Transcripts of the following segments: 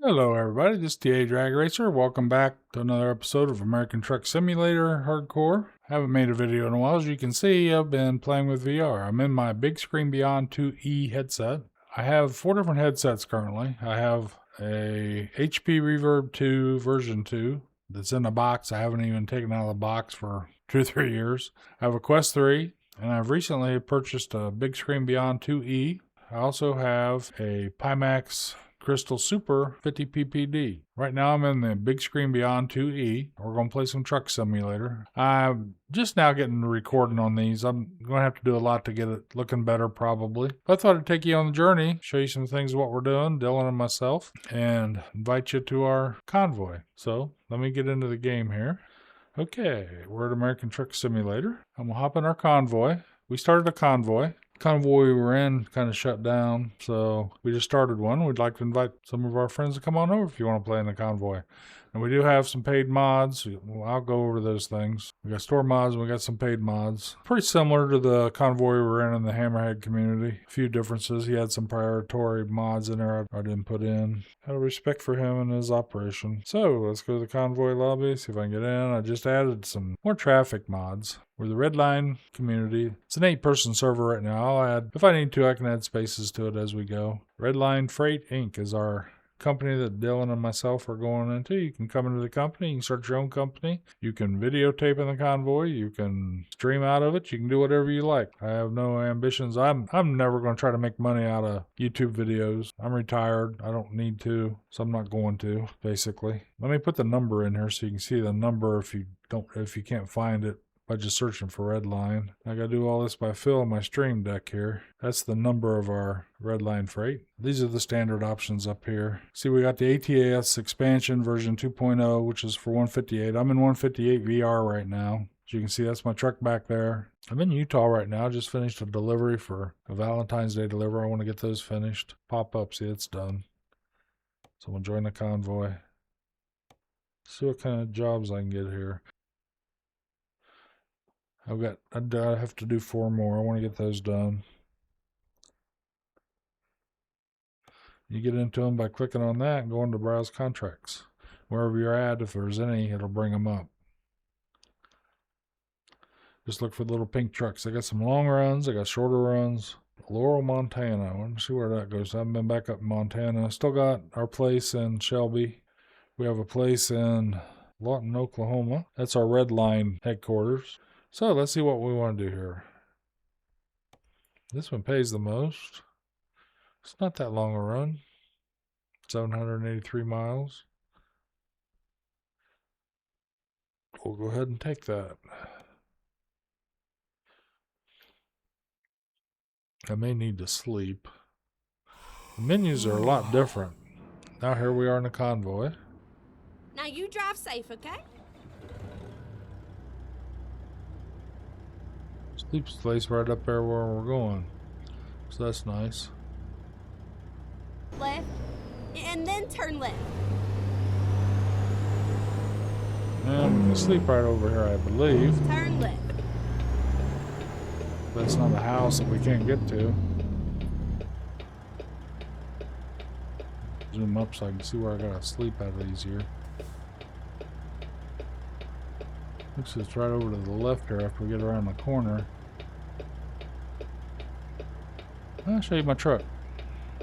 Hello everybody, this is the TrakRacer. Welcome back to another episode of American Truck Simulator Hardcore. I haven't made a video in a while. As you can see, I've been playing with VR. I'm in my Big Screen Beyond 2E headset. I have 4 different headsets currently. I have a HP Reverb 2 version 2 that's in a box. I haven't even taken out of the box for 2 or 3 years. I have a Quest 3, and I've recently purchased a Big Screen Beyond 2E. I also have a Pimax Crystal Super 50 ppd. Right now I'm in the Big Screen Beyond 2E. We're going to play some truck simulator. I'm just now getting recording on these. I'm going to have to do a lot to get it looking better probably. But I thought I'd take you on the journey, show you some things of what we're doing, Dylan and myself, and invite you to our convoy. So let me get into the game here. Okay, we're at American Truck Simulator. I'm going to hop in our convoy. We started a convoy. Convoy we were in kind of shut down, so we just started one. We'd like to invite some of our friends to come on over if you want to play in the convoy. And we do have some paid mods. I'll go over those things. We got store mods and we got some paid mods. Pretty similar to the convoy we were in the Hammerhead community. A few differences. He had some priority mods in there I didn't put in. Out of respect for him and his operation. So let's go to the convoy lobby, see if I can get in. I just added some more traffic mods. We're the Redline community. It's an 8-person server right now. I'll add, if I need to, I can add spaces to it as we go. Redline Freight Inc. is our company that Dylan and myself are going into. You can come into the company, you can start your own company, you can videotape in the convoy, you can stream out of it, you can do whatever you like. I have no ambitions. I'm never going to try to make money out of YouTube videos. I'm retired. I don't need to, so I'm not going to, basically. Let me put the number in here so you can see the number if you can't find it by just searching for Redline. I gotta do all this by filling my Streamdeck here. That's the number of our Redline Freight. These are the standard options up here. See, we got the ATS expansion version 2.0, which is for 158. I'm in 158 VR right now. As you can see, that's my truck back there. I'm in Utah right now. Just finished a delivery for a Valentine's Day delivery. I want to get those finished. Pop up, see, it's done. So we'll join the convoy. See what kind of jobs I can get here. I have to do 4 more. I want to get those done. You get into them by clicking on that and going to browse contracts. Wherever you're at, if there's any, it'll bring them up. Just look for the little pink trucks. I got some long runs. I got shorter runs. Laurel, Montana. I want to see where that goes. I haven't been back up in Montana. Still got our place in Shelby. We have a place in Lawton, Oklahoma. That's our Redline headquarters. So let's see what we want to do here. This one pays the most. It's not that long a run. 783 miles. We'll go ahead and take that. I may need to sleep. The menus are a lot different. Now here we are in a convoy. Now you drive safe, okay? Sleep's place right up there where we're going. So that's nice. Left, and then turn left. And I'm going to sleep right over here, I believe. Turn left. That's not a house that we can't get to. Zoom up so I can see where I gotta sleep out of these here. Looks like it's right over to the left here after we get around the corner. I'll show you my truck.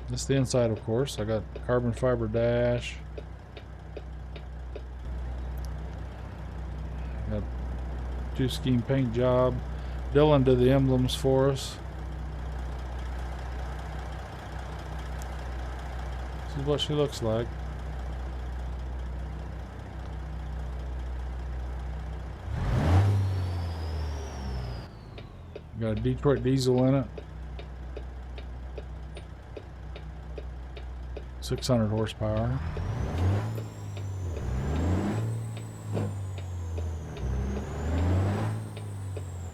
This is the inside, of course. I got carbon fiber dash. Got 2 scheme paint job. Dylan did the emblems for us. This is what she looks like. Got a Detroit diesel in it. 600 horsepower.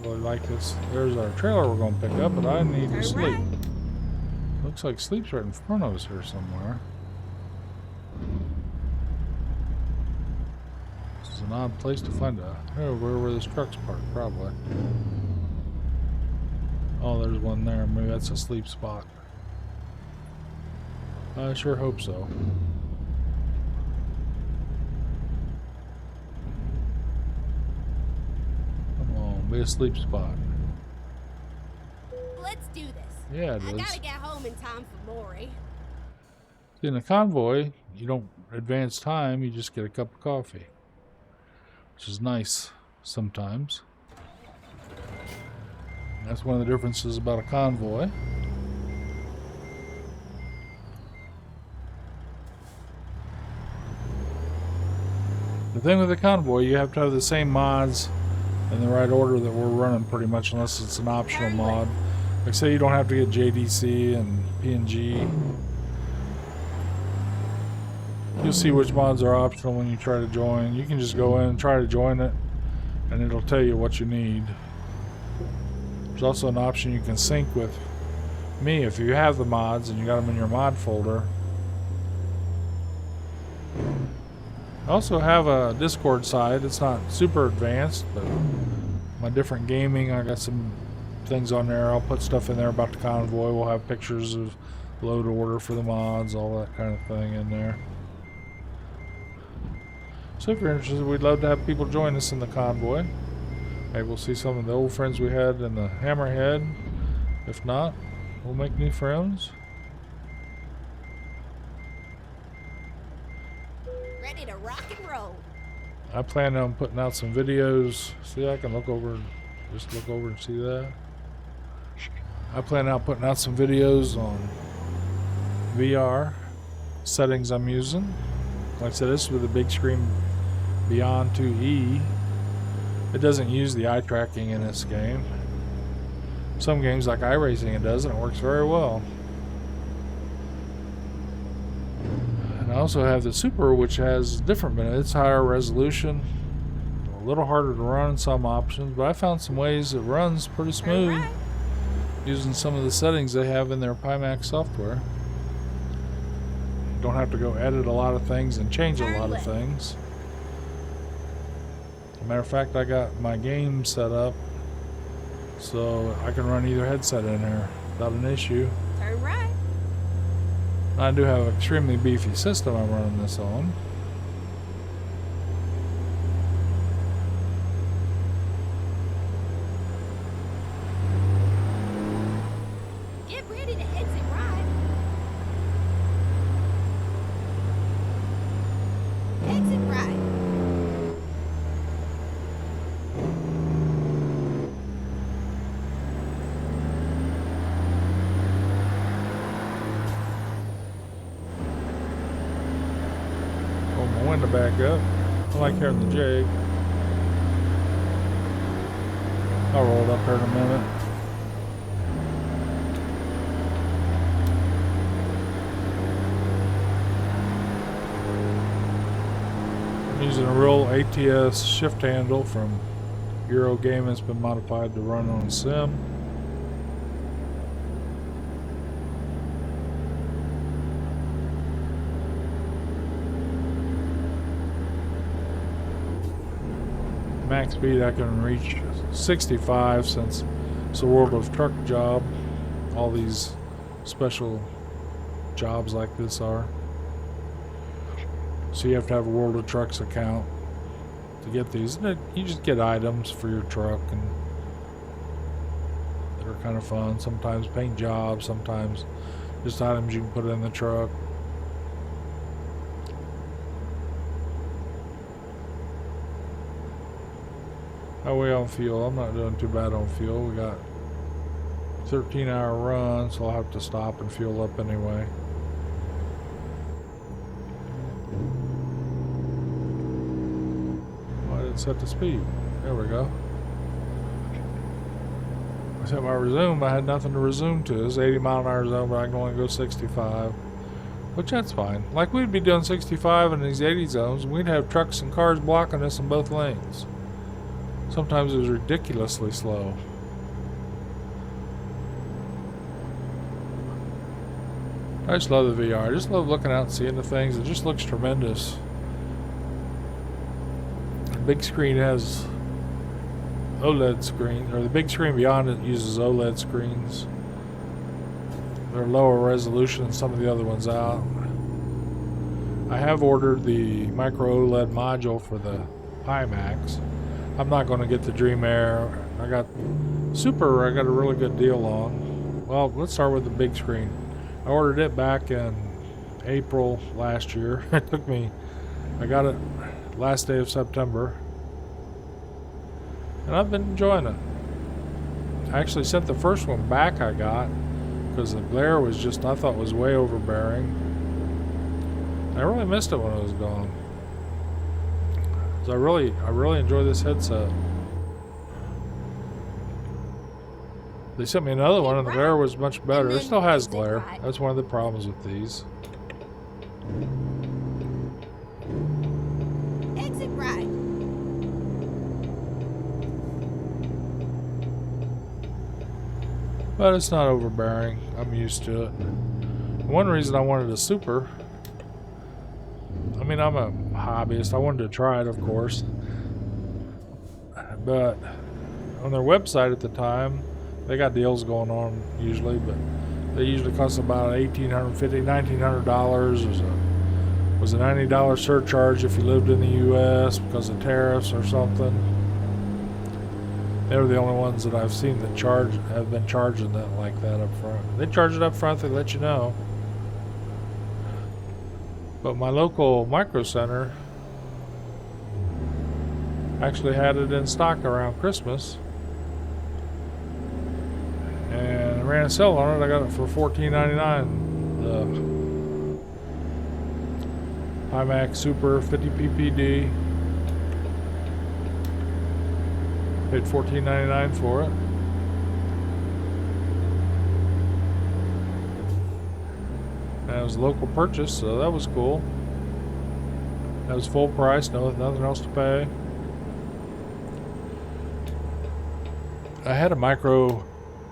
Really like this. There's our trailer we're going to pick up, but I need to sleep. Right. Looks like sleep's right in front of us here somewhere. This is an odd place to find where this truck's parked, probably. Oh, there's one there. Maybe that's a sleep spot. I sure hope so. be a sleep spot. Let's do this. Yeah, it I is. gotta get home in time for Maury. In a convoy, you don't advance time, you just get a cup of coffee, which is nice sometimes. That's one of the differences about a convoy. The thing with the convoy, you have to have the same mods in the right order that we're running pretty much, unless it's an optional mod. Like say you don't have to get JDC and PNG. You'll see which mods are optional when you try to join. You can just go in and try to join it, and it'll tell you what you need. There's also an option you can sync with me if you have the mods and you got them in your mod folder. I also have a Discord side. It's not super advanced, but my different gaming, I got some things on there. I'll put stuff in there about the convoy. We'll have pictures of load order for the mods, all that kind of thing in there. So if you're interested, we'd love to have people join us in the convoy. Maybe we'll see some of the old friends we had in the Hammerhead. If not, we'll make new friends. Ready to rock and roll. I plan on putting out some videos. See, I can look over, just look over and see that. I plan on putting out some videos on VR settings I'm using. Like I said, this is with the big screen Beyond 2E. It doesn't use the eye tracking in this game. Some games like iRacing it does, and it works very well. And I also have the Super, which has different, but it's higher resolution, a little harder to run in some options, but I found some ways it runs pretty smooth using some of the settings they have in their Pimax software. You don't have to go edit a lot of things and change a lot of things. Matter of fact, I got my game set up so I can run either headset in here without an issue. Turn right. I do have an extremely beefy system I'm running this on. Get ready to exit right. Exit right. To back up. I like hearing the jig. I'll roll it up here in a minute. I'm using a real ATS shift handle from Eurogame. It's been modified to run on a sim. Max speed I can reach 65 since it's a World of Truck job. All these special jobs like this are. So you have to have a World of Trucks account to get these. You just get items for your truck, and they're kind of fun. Sometimes paint jobs, sometimes just items you can put in the truck. How are we on fuel? I'm not doing too bad on fuel. We got 13-hour run, so I'll have to stop and fuel up anyway. I didn't set the speed. There we go. I set my resume. I had nothing to resume to. It's 80-mile-an-hour zone, but I can only go 65. Which that's fine. Like we'd be doing 65 in these 80 zones, and we'd have trucks and cars blocking us in both lanes. Sometimes it was ridiculously slow. I just love the VR. I just love looking out and seeing the things. It just looks tremendous. The big screen has OLED screen, or the big screen beyond it uses OLED screens. They're lower resolution than some of the other ones out. I have ordered the micro OLED module for the Pimax. I'm not going to get the Dream Air I got Super, I got a really good deal on. Well, let's start with the big screen. I ordered it back in April last year. It took me, I got it last day of September. And I've been enjoying it. I actually sent the first one back I got because the glare was just, I thought was way overbearing. I really missed it when it was gone. So I really enjoy this headset. They sent me another one and the glare was much better. It still has glare. That's one of the problems with these. Exit right. But it's not overbearing. I'm used to it. One reason I wanted a Super, I mean, I'm a hobbyist. I wanted to try it, of course. But on their website at the time, they got deals going on usually, but they usually cost about $1,850, $1,900. Was a $90 surcharge if you lived in the U.S. because of tariffs or something. They were the only ones that I've seen that have been charging that like that up front. They charge it up front, they let you know. But my local micro center actually had it in stock around Christmas. And I ran a sale on it. I got it for $14.99. The iMac Super 50 ppd. Paid $14.99 for it. And it was a local purchase, so that was cool. That was full price, nothing else to pay. I had the micro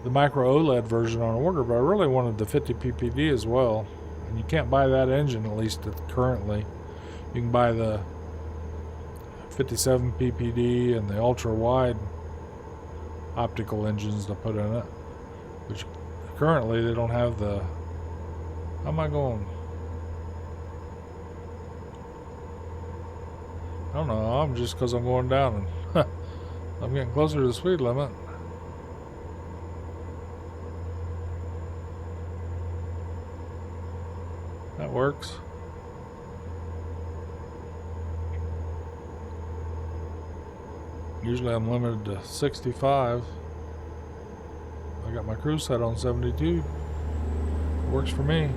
OLED version on order, but I really wanted the 50 ppd as well. And you can't buy that engine, at least currently. You can buy the 57 ppd and the ultra wide optical engines to put in it, which currently they don't have the. How am I going? I don't know. I'm just because I'm going down and I'm getting closer to the speed limit. That works. Usually I'm limited to 65. I got my cruise set on 72. It works for me.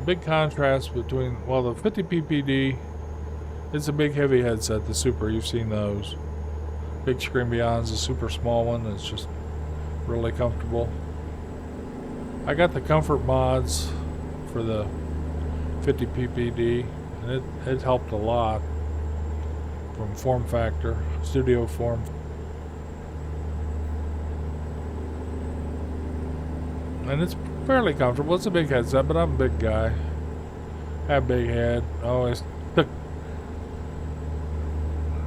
Big contrast between, well, the 50 ppd, it's a big heavy headset, the Super, you've seen those. Big screen beyond's a super small one that's just really comfortable. I got the comfort mods for the 50 ppd, and it helped a lot from form factor, studio form. And it's fairly comfortable. It's a big headset, but I'm a big guy. I have a big head. I always took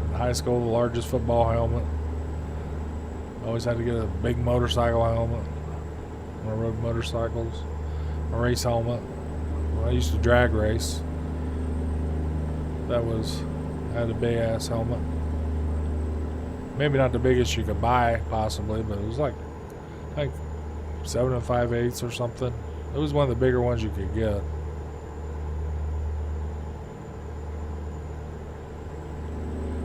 in high school the largest football helmet. I always had to get a big motorcycle helmet when I rode motorcycles. A race helmet. When I used to drag race, I had a big ass helmet. Maybe not the biggest you could buy, possibly, but it was like 7 5/8 or something. It was one of the bigger ones you could get.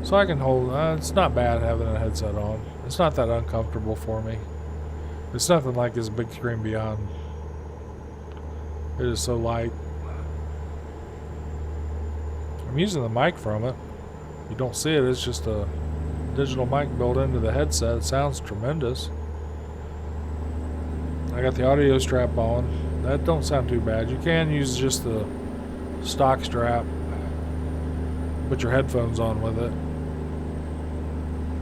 So I can hold, it's not bad having a headset on. It's not that uncomfortable for me. It's nothing like this big screen beyond. It is so light. I'm using the mic from it. You don't see it, it's just a digital mic built into the headset. It sounds tremendous. I got the audio strap on. That don't sound too bad. You can use just the stock strap. Put your headphones on with it.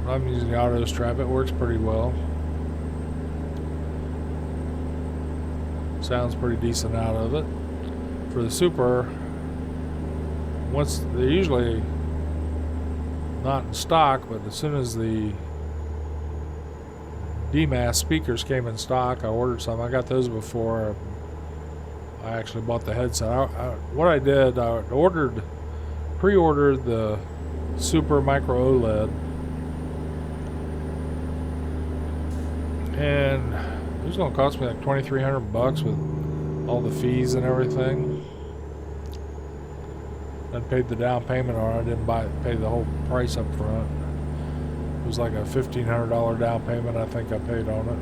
I'm using the audio strap. It works pretty well. Sounds pretty decent out of it. For the Super, they're usually not in stock, but as soon as the DMAS speakers came in stock, I ordered some. I got those before I actually bought the headset. What I did, I ordered pre-ordered the Super Micro OLED, and it was going to cost me like $2,300 with all the fees and everything. I paid the down payment on it. I didn't pay the whole price up front. It was like a $1,500 down payment I think I paid on it.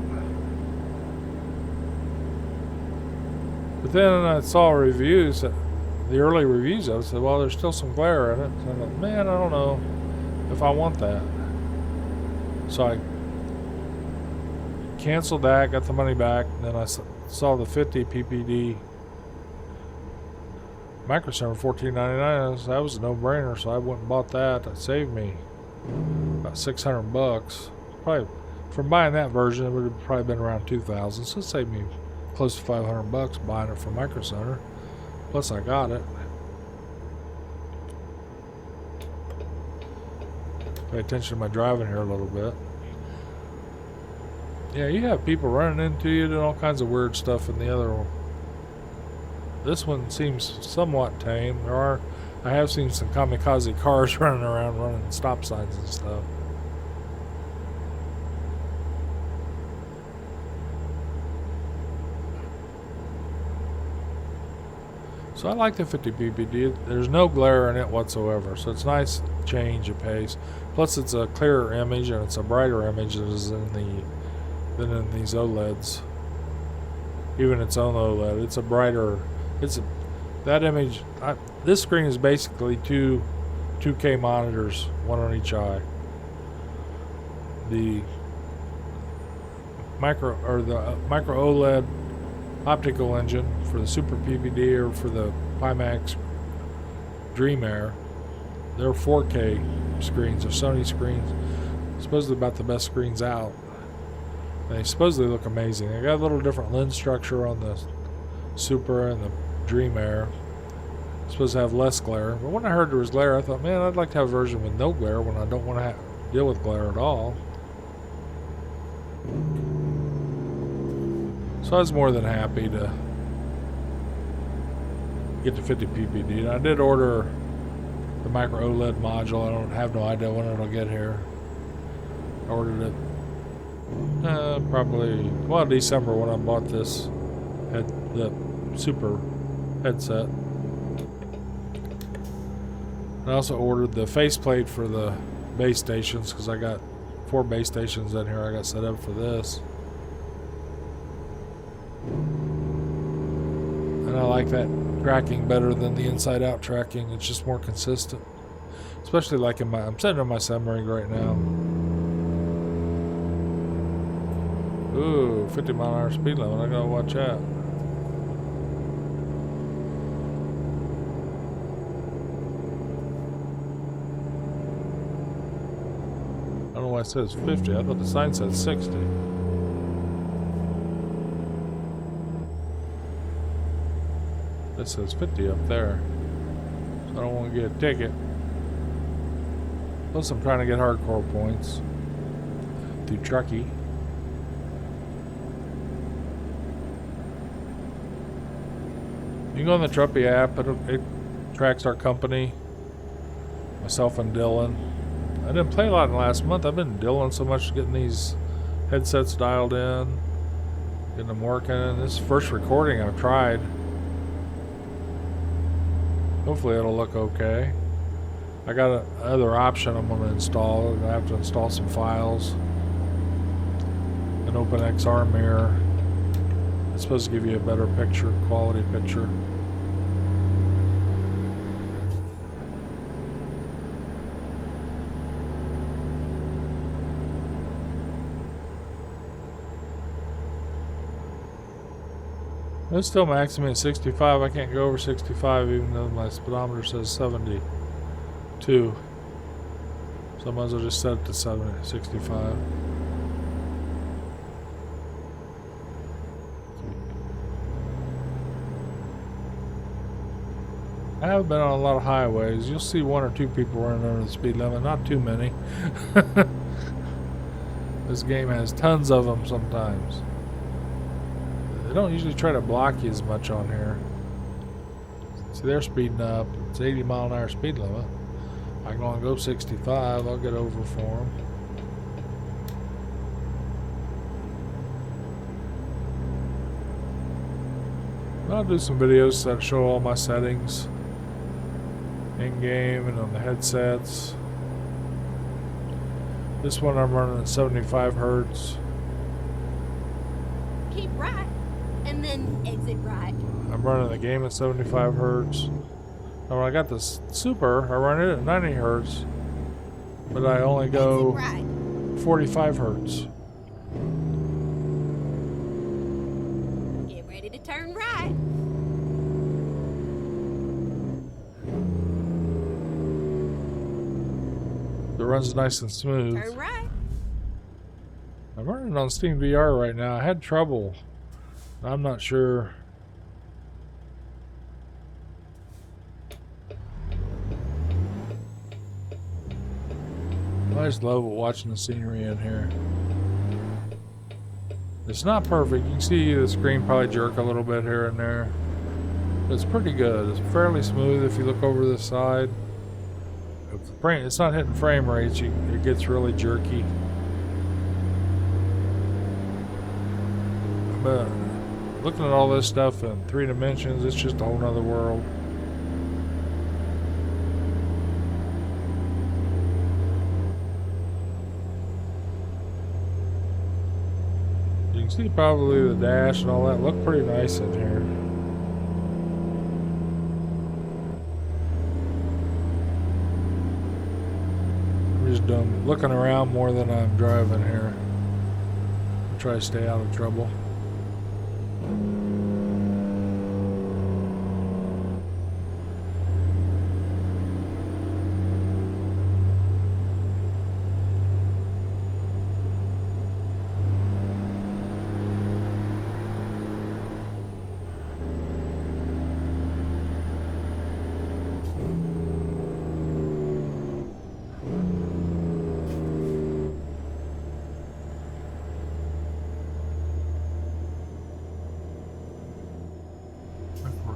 But then I saw reviews, the early reviews of it, said, well, there's still some glare in it. So I thought, man, I don't know if I want that. So I canceled that, got the money back, and then I saw the 50 ppd Micro Center $14.99. That was a no-brainer, so I went and bought that. That saved me about $600. Probably from buying that version, it would have probably been around $2,000. So it saved me close to $500 buying it from Micro Center. Plus, I got it. Pay attention to my driving here a little bit. Yeah, you have people running into you doing all kinds of weird stuff in the other one. This one seems somewhat tame. I have seen some kamikaze cars running around running stop signs and stuff. So I like the 50 ppd. There's no glare in it whatsoever, so it's a nice change of pace. Plus it's a clearer image and it's a brighter image than in these OLEDs. Even its own OLED, it's a brighter. That image. This screen is basically two 2K monitors, one on each eye. The micro OLED optical engine for the Super PVD or for the Pimax Dream Air, they're 4K screens, or Sony screens, supposedly about the best screens out. They supposedly look amazing. They got a little different lens structure on the Super and the Dream Air. Supposed to have less glare, but when I heard there was glare, I thought, man, I'd like to have a version with no glare when I don't want to deal with glare at all. So I was more than happy to get the 50 ppd. And I did order the micro OLED module. I have no idea when it'll get here. I ordered it probably December when I bought this the Super headset. I also ordered the faceplate for the base stations because I got 4 base stations in here I got set up for this. And I like that tracking better than the inside out tracking. It's just more consistent. Especially like I'm sitting in my sim rig right now. Ooh, 50-mile-an-hour speed limit. I gotta watch that. I don't know why it says 50. I thought the sign said 60. This says 50 up there. So I don't want to get a ticket. Plus I'm trying to get hardcore points through Truckee. You can go on the Truckee app. It tracks our company, myself and Dylan. I didn't play a lot in the last month. I've been Dylan so much getting these headsets dialed in, getting them working. This is the first recording I've tried. Hopefully it'll look okay. I got another option I'm going to install. I have to install some files. An OpenXR mirror. It's supposed to give you a better picture, quality picture. It's still maximum at 65. I can't go over 65 even though my speedometer says 72. So I might as well just set it to 65. I haven't been on a lot of highways. You'll see 1 or 2 people running under the speed limit. Not too many. This game has tons of them sometimes. They don't usually try to block you as much on here. See, they're speeding up. It's 80-mile-an-hour speed limit. I can only go 65. I'll get over for them. I'll do some videos that show all my settings in game and on the headsets. This one I'm running at 75 hertz. Keep right, and then exit right. I'm running the game at 75 hertz. Now when I got this Super, I run it at 90 hertz, but I only go Exit right. 45 hertz. Get ready to turn right. It runs nice and smooth. Turn right. I'm running on Steam VR right now. I had trouble. I'm not sure. I just love watching the scenery in here. It's not perfect. You can see the screen probably jerk a little bit here and there. But it's pretty good. It's fairly smooth if you look over the side. If the frame, it's not hitting frame rates, it gets really jerky. But looking at all this stuff in 3 dimensions, it's just a whole nother world. You can see probably the dash and all that look pretty nice in here. I'm just looking around more than I'm driving here. I'll try to stay out of trouble.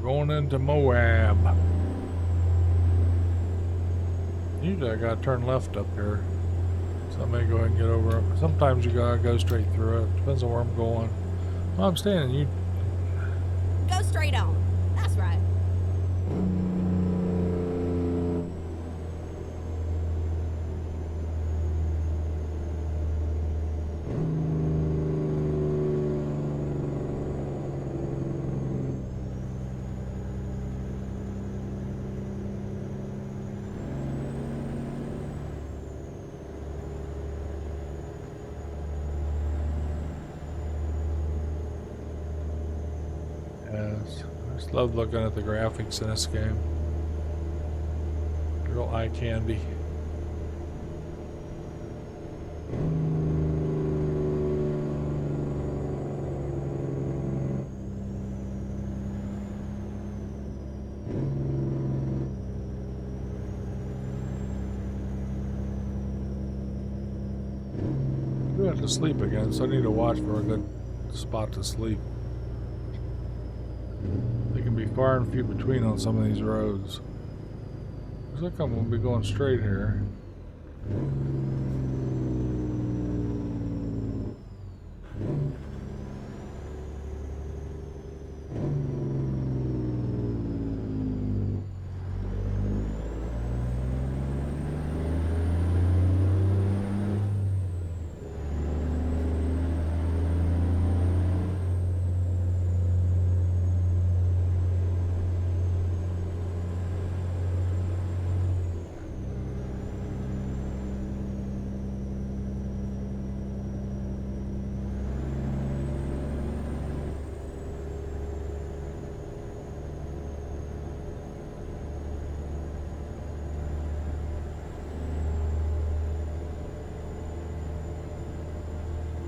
Going into Moab. Usually I gotta turn left up here. So I may go ahead and get over it. Sometimes you gotta go straight through it. Depends on where I'm going. Well, I'm standing. You Go straight on. That's right. Yes. I just love looking at the graphics in this game. Real eye candy. I have to sleep again, so I need to watch for a good spot to sleep. They can be far and few between on some of these roads. Looks like I'm going to be going straight here.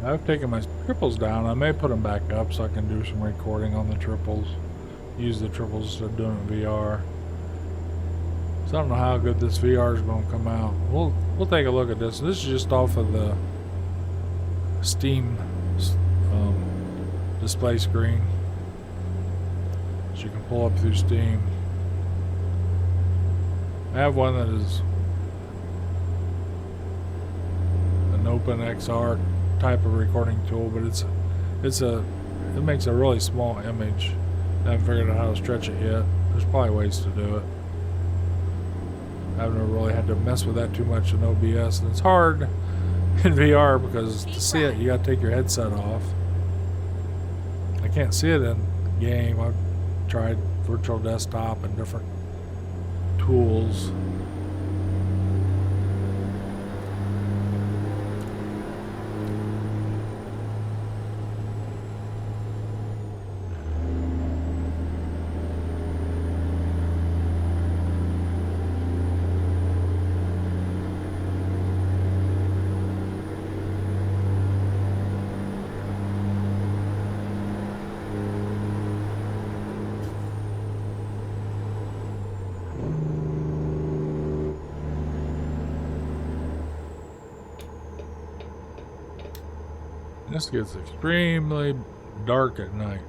I've taken my triples down. I may put them back up so I can do some recording on the triples. Use the triples instead of doing it VR. So I don't know how good this VR is going to come out. We'll take a look at this. This is just off of the Steam display screen. So you can pull up through Steam. I have one that is an open XR type of recording tool, but it makes a really small image. I haven't figured out how to stretch it yet. There's probably ways to do it. I haven't really had to mess with that too much in OBS, and it's hard in VR because to see it, you gotta take your headset off. I can't see it in game. I've tried virtual desktop and different tools. This gets extremely dark at night,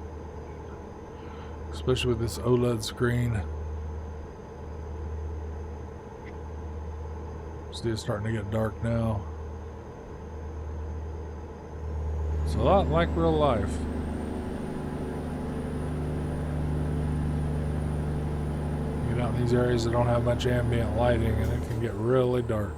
especially with this OLED screen. See, it's starting to get dark now. It's a lot like real life. You get out in these areas that don't have much ambient lighting and it can get really dark.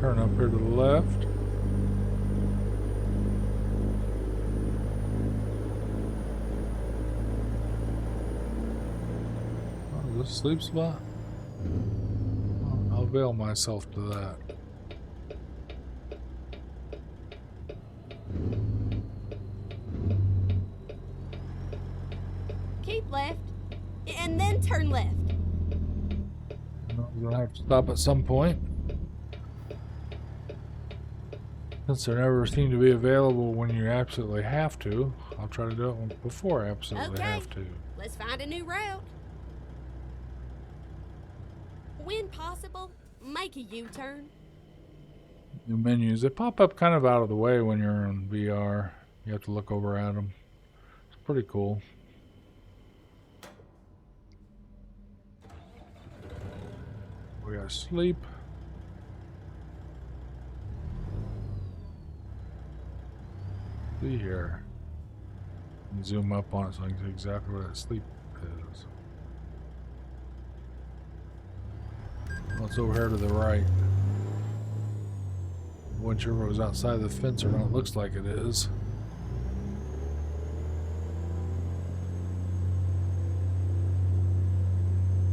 Turn up here to the left. Oh, is this a sleep spot? I'll avail myself to that. Keep left, and then turn left. We're gonna have to stop at some point. Since they never seem to be available when you absolutely have to, I'll try to do it before I absolutely have to. Let's find a new route. When possible, make a U-turn. New menus, they pop up kind of out of the way when you're in VR. You have to look over at them. It's pretty cool. We gotta sleep. See here. Zoom up on it so I can see exactly where that sleep is. Well, it's over here to the right. Wasn't sure if it was outside the fence or not. It looks like it is.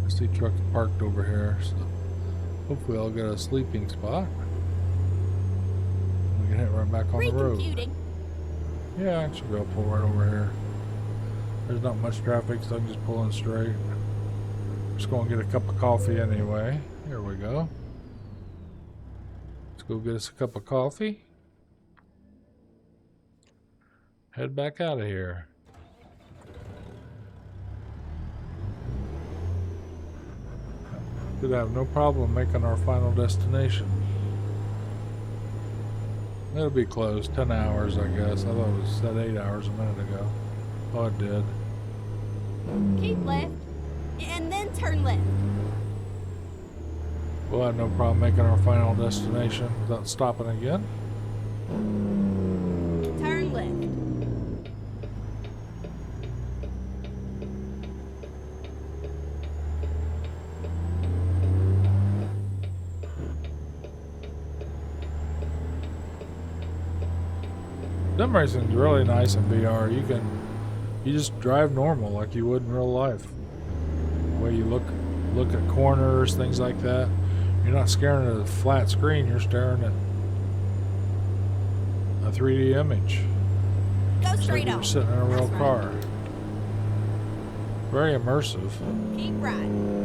I see trucks parked over here, so hopefully I'll get a sleeping spot. We can hit right back on the road. Yeah, I should be able to pull right over here. There's not much traffic, so I'm just pulling straight. Just going to get a cup of coffee anyway. Here we go. Let's go get us a cup of coffee. Head back out of here. Should have no problem making our final destination. It'll be close, 10 hours I guess. I thought it was said 8 hours a minute ago. Oh, it did. Keep left, and then turn left. We'll have no problem making our final destination without stopping again. Turn left. Sim racing is really nice in VR. You just drive normal like you would in real life. The way you look at corners, things like that. You're not staring at a flat screen, you're staring at a 3D image. Go It's straight like on. you're sitting in a real That's right. car. Very immersive. Keep riding.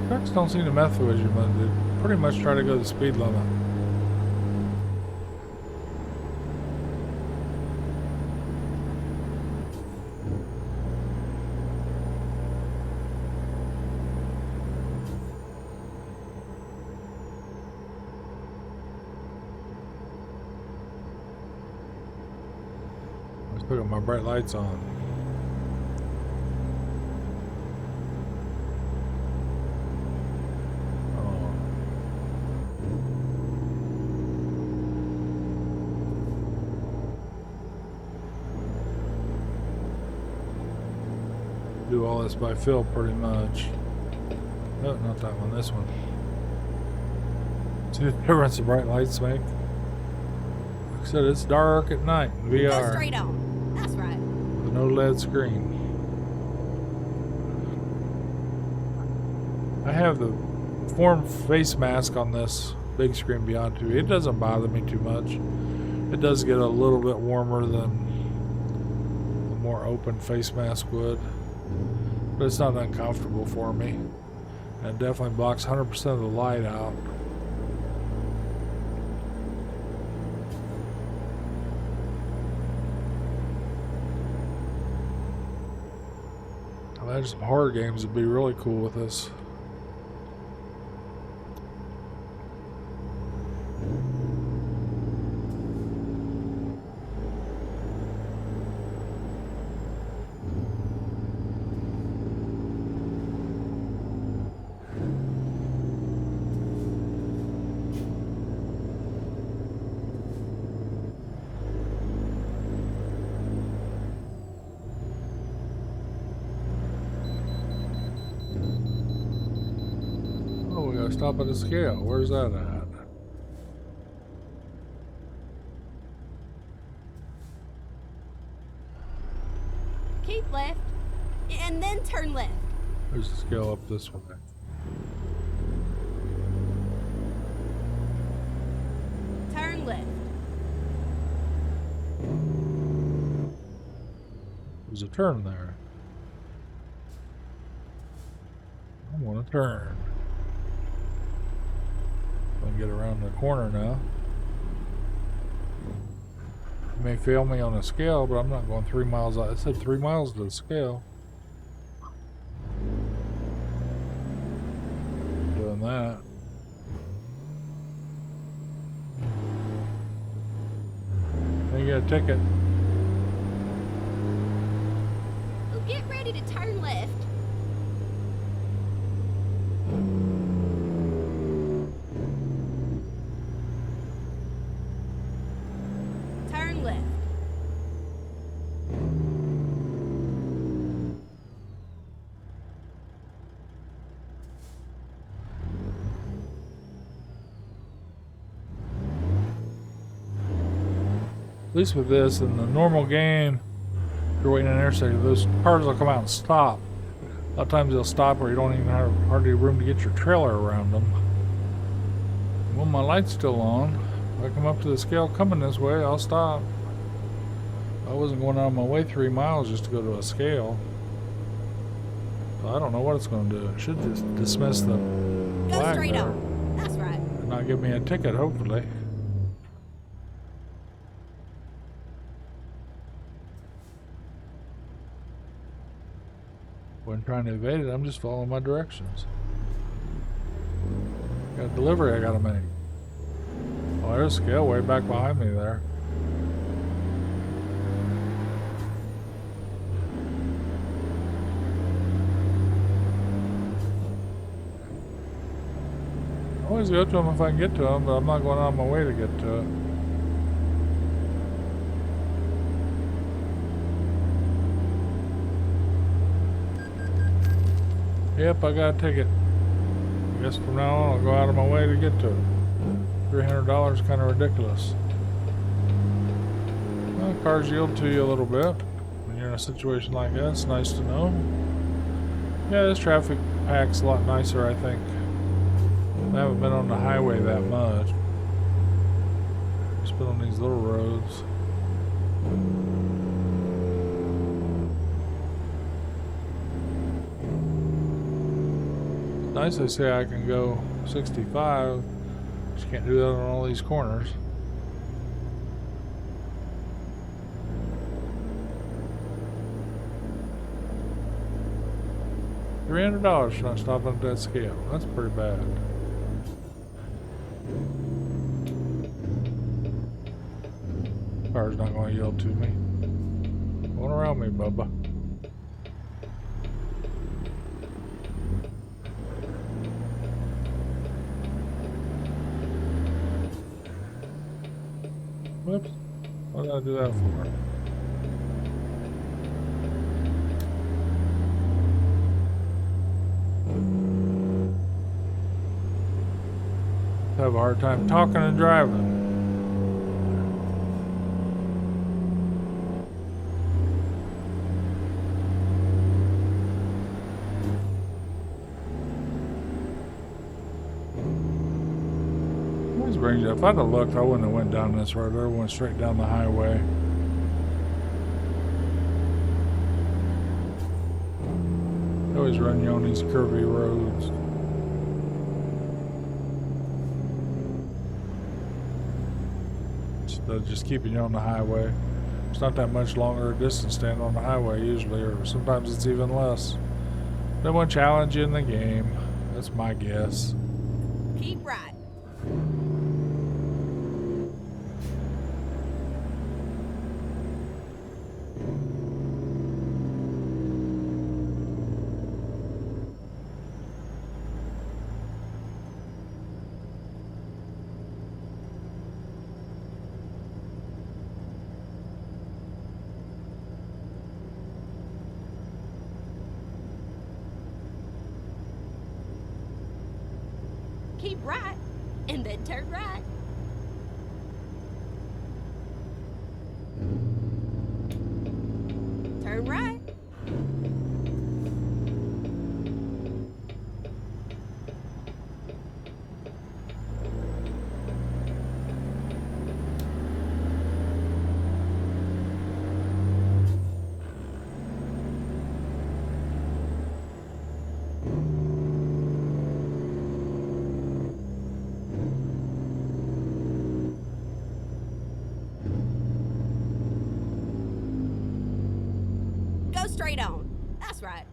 Trucks don't seem to mess with you, but they pretty much try to go the speed limit. Let's put my bright lights on. Do all this by feel pretty much. No, not that one, this one. See the difference the bright lights make? Like I said, it's dark at night in Go VR. straight on. That's right. With no LED screen. I have the form face mask on this big screen Beyond 2. It doesn't bother me too much. It does get a little bit warmer than the more open face mask would. But it's not uncomfortable for me. And it definitely blocks 100% of the light out. I imagine some horror games would be really cool with this. Stop at a scale. Where's that at? Keep left. And then turn left. There's the scale up this way. Turn left. There's a turn there. I want to turn. I can get around the corner now. You may fail me on a scale, but I'm not going 3 miles out. It said 3 miles to the scale. Doing that. Then you get a ticket. Well, get ready to turn left. Turn left. At least with this, in the normal game, if you're waiting in an intersection, those cars will come out and stop. A lot of times they'll stop where you don't even have hardly room to get your trailer around them. Well, my light's still on. If I come up to the scale coming this way, I'll stop. I wasn't going out of my way 3 miles just to go to a scale. I don't know what it's going to do. It should just dismiss the Go flag straight there on. That's right. and not give me a ticket, hopefully. When trying to evade it, I'm just following my directions. Got a delivery I gotta make. Oh, there's a scale way back behind me there. I always go to him if I can get to him, but I'm not going out of my way to get to it. Yep, I got a ticket. I guess from now on I'll go out of my way to get to it. $300 is kind of ridiculous. Well, cars yield to you a little bit when you're in a situation like that. It's nice to know. Yeah, this traffic pack's a lot nicer, I think. I haven't been on the highway that much. Just been on these little roads. Nice they say I can go 65. Just can't do that on all these corners. $300 for not stopping at that scale. That's pretty bad. Car's not going to yield to me. Going around me, Bubba. Whoops. What did I do that for? I have a hard time talking and driving. Brings you. If I'd have looked, I wouldn't have went down this road. I went straight down the highway. They always run you on these curvy roads. So they're just keeping you on the highway. It's not that much longer a distance stand on the highway usually, or sometimes it's even less. They won't challenge you in the game. That's my guess. Keep right. Keep right, and then turn right. Turn right. Straight on. That's right.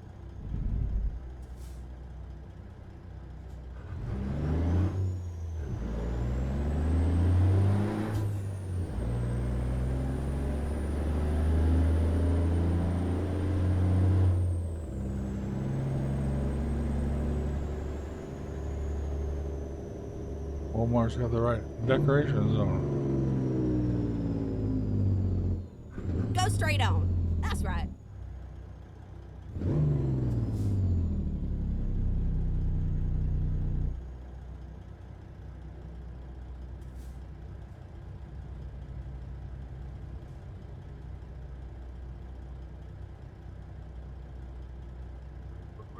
Walmart's got the right decorations on it. Go straight on. That's right.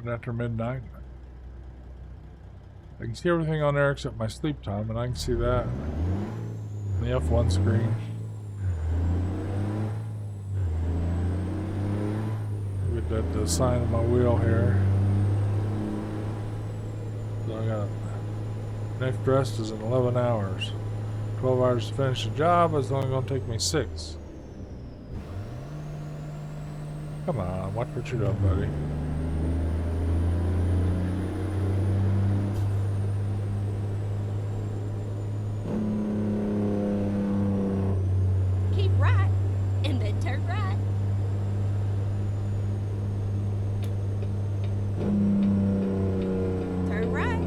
After midnight, I can see everything on there except my sleep time, and I can see that on the F1 screen. Get that sign on my wheel here. I got next rest is in 11 hours. 12 hours to finish the job. It's only going to take me 6. Come on, watch what you're doing, buddy. Keep right, and then turn right. Turn right.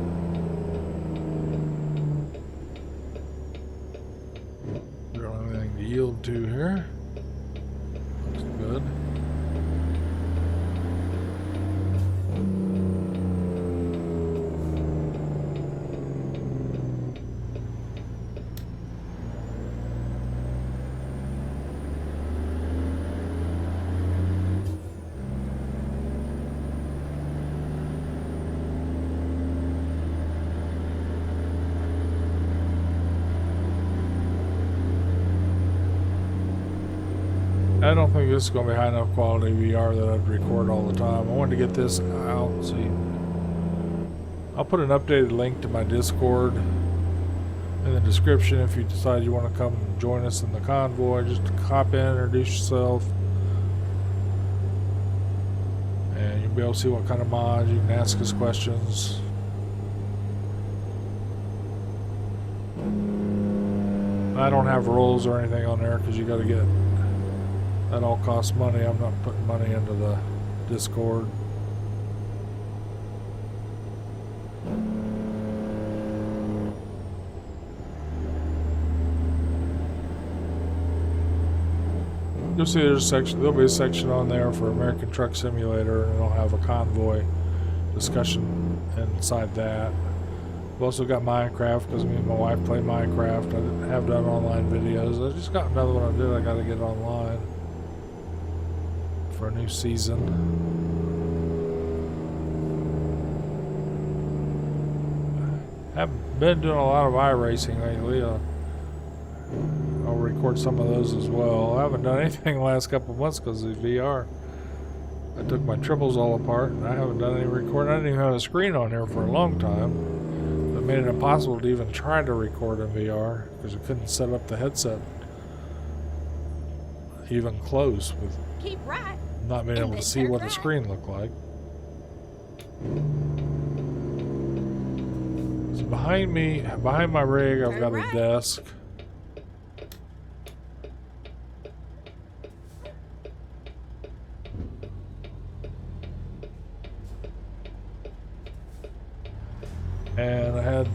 We don't have anything to yield to here. Looks good. I don't think this is going to be high enough quality VR that I'd record all the time. I wanted to get this out. See, I'll put an updated link to my Discord in the description if you decide you want to come join us in the convoy. Just hop in, introduce yourself, and you'll be able to see what kind of mods. You can ask us questions. I don't have rules or anything on there because you got to get. That all costs money. I'm not putting money into the Discord. You'll see there's a section, there'll be a section on there for American Truck Simulator, and it'll have a convoy discussion inside that. I've also got Minecraft because me and my wife play Minecraft. I have done online videos. I just got another one I did. I got to get online for a new season. Haven't been doing a lot of iRacing lately. I'll record some of those as well. I haven't done anything the last couple of months because of the VR. I took my triples all apart and I haven't done any recording. I didn't even have a screen on here for a long time. It made it impossible to even try to record in VR because I couldn't set up the headset even close with Keep right. not being able to see what the screen looked like. So behind me, behind my rig, I've got a desk. And I had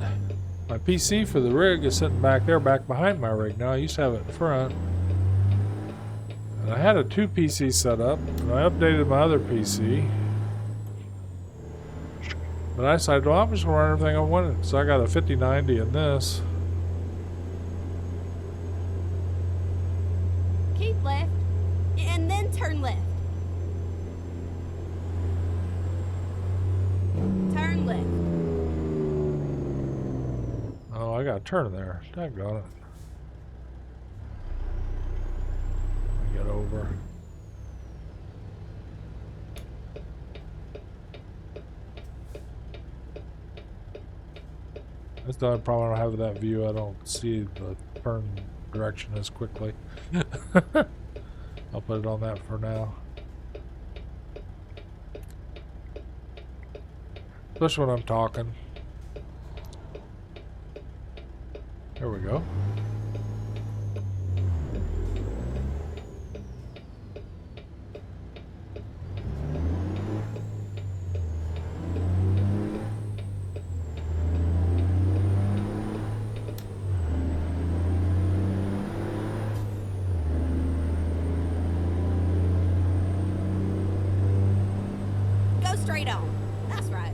my PC for the rig is sitting back there, back behind my rig. Now I used to have it in front. And I had a 2 PC set up, and I updated my other PC. But I decided, well, I'm just going to run everything I wanted. So I got a 5090 in this. Keep left, and then turn left. Turn left. Oh, I got to turn there. Daggone it. Get over. That's the only problem I have with that view. I don't see the turn direction as quickly. I'll put it on that for now. Especially when I'm talking. There we go. Straight on. That's right.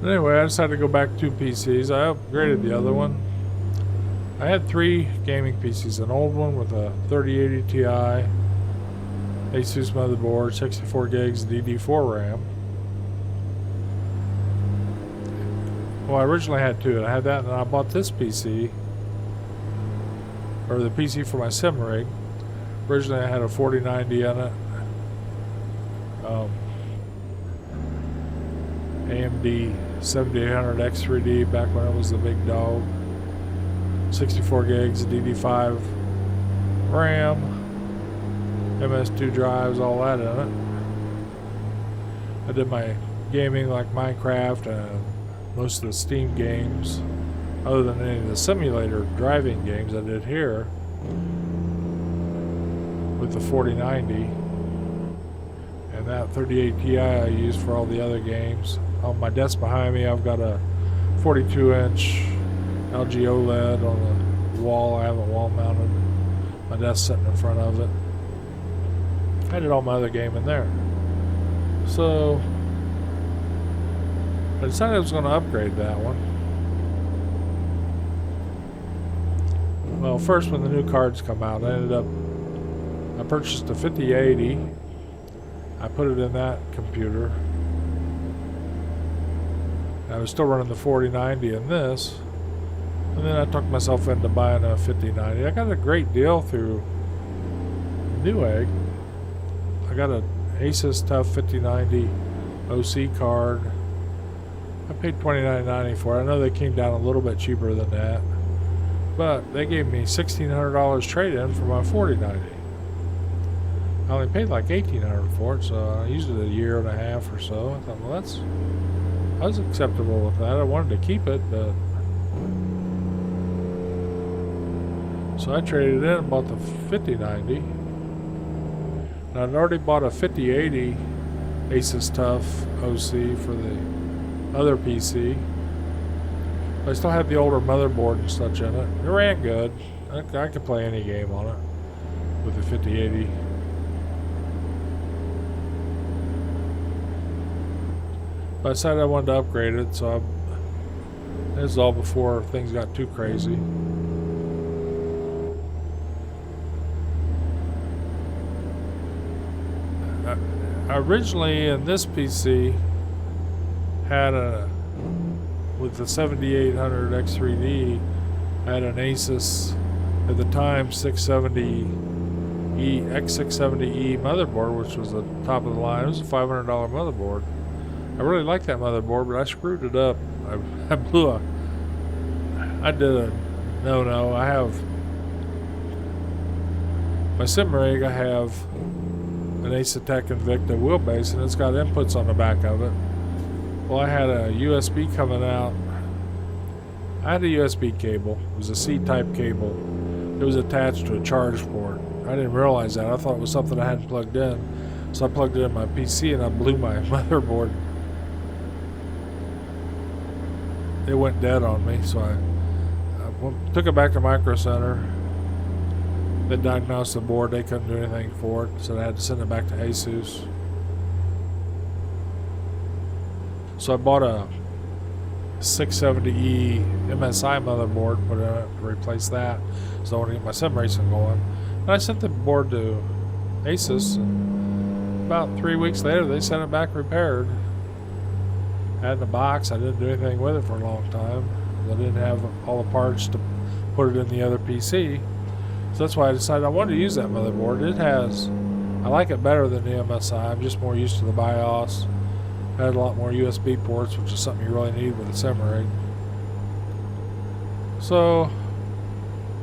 Anyway, I decided to go back to 2 PCs. I upgraded the other one. I had 3 gaming PCs. An old one with a 3080 Ti, ASUS motherboard, 64 gigs DD4 RAM. Well, I originally had 2. I had that, and I bought this PC, or the PC for my sim rig. Originally, I had a 4090 on it. AMD 7800 X3D back when it was the big dog. 64 gigs DD5 RAM, MS2 drives, all that in it. I did my gaming like Minecraft and most of the Steam games, other than any of the simulator driving games I did here with the 4090. And that 38 Ti I use for all the other games. On my desk behind me, I've got a 42-inch LG OLED on the wall. I have it wall mounted. My desk sitting in front of it. I did all my other game in there. So I decided I was going to upgrade that one. Well, first when the new cards come out, I purchased a 5080. I put it in that computer. I was still running the 4090 in this. And then I talked myself into buying a 5090. I got a great deal through Newegg. I got an ASUS TUF 5090 OC card. I paid $29.90 for it. I know they came down a little bit cheaper than that. But they gave me $1,600 trade-in for my 4090. I only paid like $1,800 for it, so I used it a year and a half or so. I thought, well, I was acceptable with that. I wanted to keep it, but so I traded it in and bought the 5090. And I'd already bought a 5080 Asus TUF OC for the other PC. I still had the older motherboard and such in it. It ran good. I could play any game on it with the 5080. But I decided I wanted to upgrade it, so this is all before things got too crazy. Originally in this PC had with the 7800 X3D, I had an Asus at the time 670E X670E motherboard, which was the top of the line. It was a $500 motherboard. I really liked that motherboard, but I screwed it up. I did a no. I have my sim rig. I have an Asetek Invicta wheelbase, and it's got inputs on the back of it. Well, I had a USB coming out. I had a USB cable. It was a C-type cable. It was attached to a charge port. I didn't realize that. I thought it was something I hadn't plugged in. So I plugged it in my PC and I blew my motherboard. It went dead on me, so I took it back to Micro Center. They diagnosed the board. They couldn't do anything for it, so I had to send it back to ASUS. So I bought a 670E MSI motherboard, put it in it to replace that, so I want to get my sim racing going. And I sent the board to ASUS, and about 3 weeks later they sent it back repaired. I had the box. I didn't do anything with it for a long time. I didn't have all the parts to put it in the other PC. So that's why I decided I wanted to use that motherboard. I like it better than the MSI. I'm just more used to the BIOS. I had a lot more USB ports, which is something you really need with a sim rig. So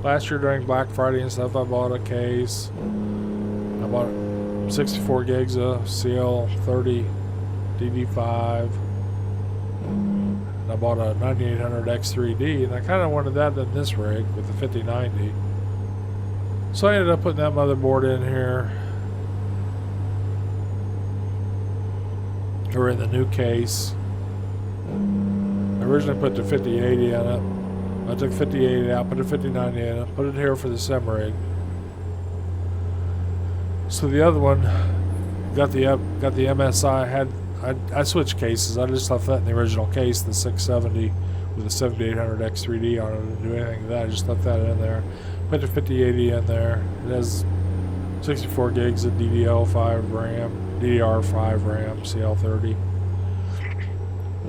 last year during Black Friday and stuff, I bought a case. I bought 64 gigs of CL30 DD5. I bought a 9800 X3D, and I kind of wanted that in this rig with the 5090. So I ended up putting that motherboard in here. Or in the new case. I originally put the 5080 in it. I took 5080 out, put a 5090 in it, put it here for the sim rig. So the other one got the MSI. I switched cases. I just left that in the original case, the 670 with the 7800 X3D on it. I didn't do anything to that. I just left that in there. Put the 5080 in there. It has 64 gigs of DDR5 RAM, CL30.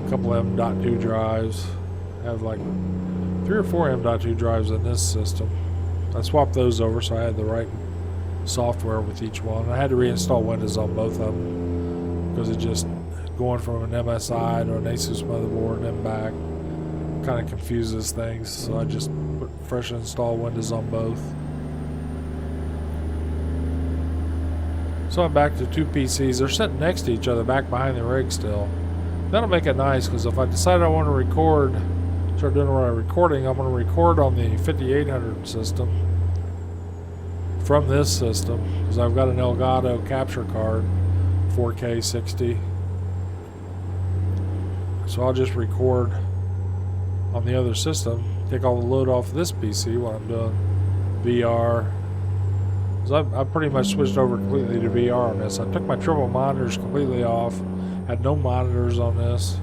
A couple M.2 drives. I have like 3 or 4 M.2 drives in this system. I swapped those over so I had the right software with each one. I had to reinstall Windows on both of them because it just going from an MSI to an ASUS motherboard and then back kind of confuses things, so I just put fresh install Windows on both. So I'm back to two PCs. They're sitting next to each other back behind the rig still. That'll make it nice, because if I decide I want to record, start doing my recording, I'm going to record on the 5800 system from this system, because I've got an Elgato capture card, 4K 60. So I'll just record on the other system, take all the load off this PC while I'm doing VR. Because I've pretty much switched over completely to VR on this. I took my triple monitors completely off, had no monitors on this.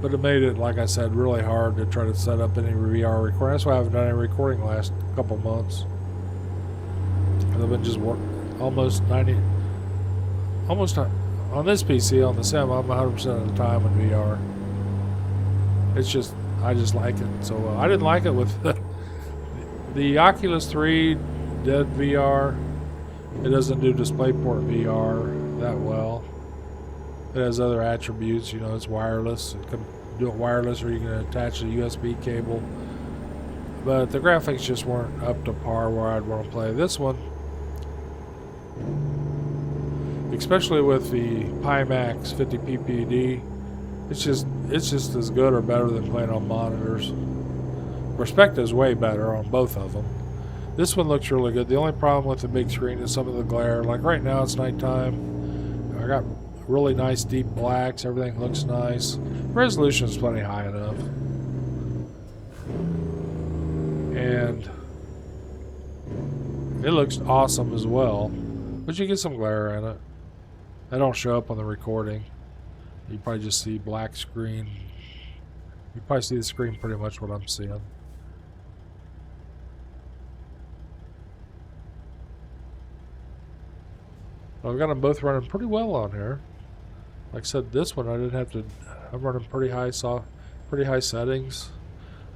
But it made it, like I said, really hard to try to set up any VR recording. That's why I haven't done any recording the last couple months. I've been just working almost on this PC, on the Sim, I'm 100% of the time in VR. It's just, I just like it so well. I didn't like it with the Oculus 3 did VR. It doesn't do DisplayPort VR that well. It has other attributes, you know, it's wireless. It can do it wireless, or you can attach a USB cable. But the graphics just weren't up to par where I'd want to play. This one, especially with the Pimax 50 PPD, it's just as good or better than playing on monitors. Perspective is way better on both of them. This one looks really good. The only problem with the big screen is some of the glare. Like right now it's nighttime. I got really nice deep blacks. Everything looks nice. Resolution is plenty high enough. And it looks awesome as well. But you get some glare in it. That don't show up on the recording. You probably just see black screen. You probably see the screen pretty much what I'm seeing. I've got them both running pretty well on here. Like I said, this one I didn't have to. I'm running pretty high settings.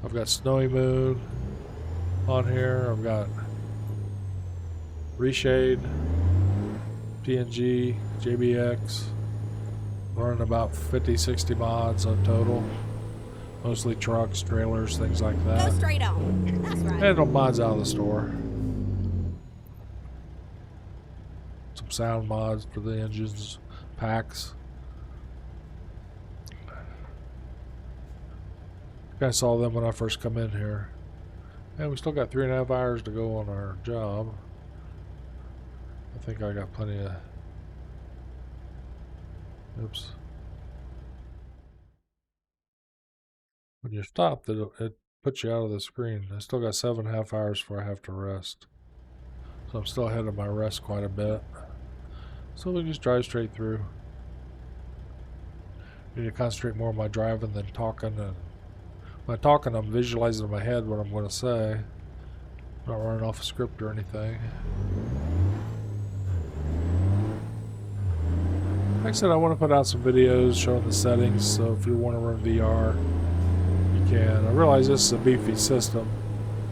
I've got Snowy Moon on here. I've got Reshade, PNG, JBX. Running about 50-60 mods on total. Mostly trucks, trailers, things like that. Go straight on. That's right. And no mods out of the store. Some sound mods for the engines, packs. I saw them when I first come in here. And we still got 3.5 hours to go on our job. I think I got plenty of... Oops. When you stop, it puts you out of the screen. I still got 7.5 hours before I have to rest. So I'm still ahead of my rest quite a bit. So we just drive straight through. Need to concentrate more on my driving than talking. And when I'm talking, I'm visualizing in my head what I'm going to say. I'm not running off a script or anything. Like I said, I want to put out some videos showing the settings, so if you want to run VR, you can. I realize this is a beefy system,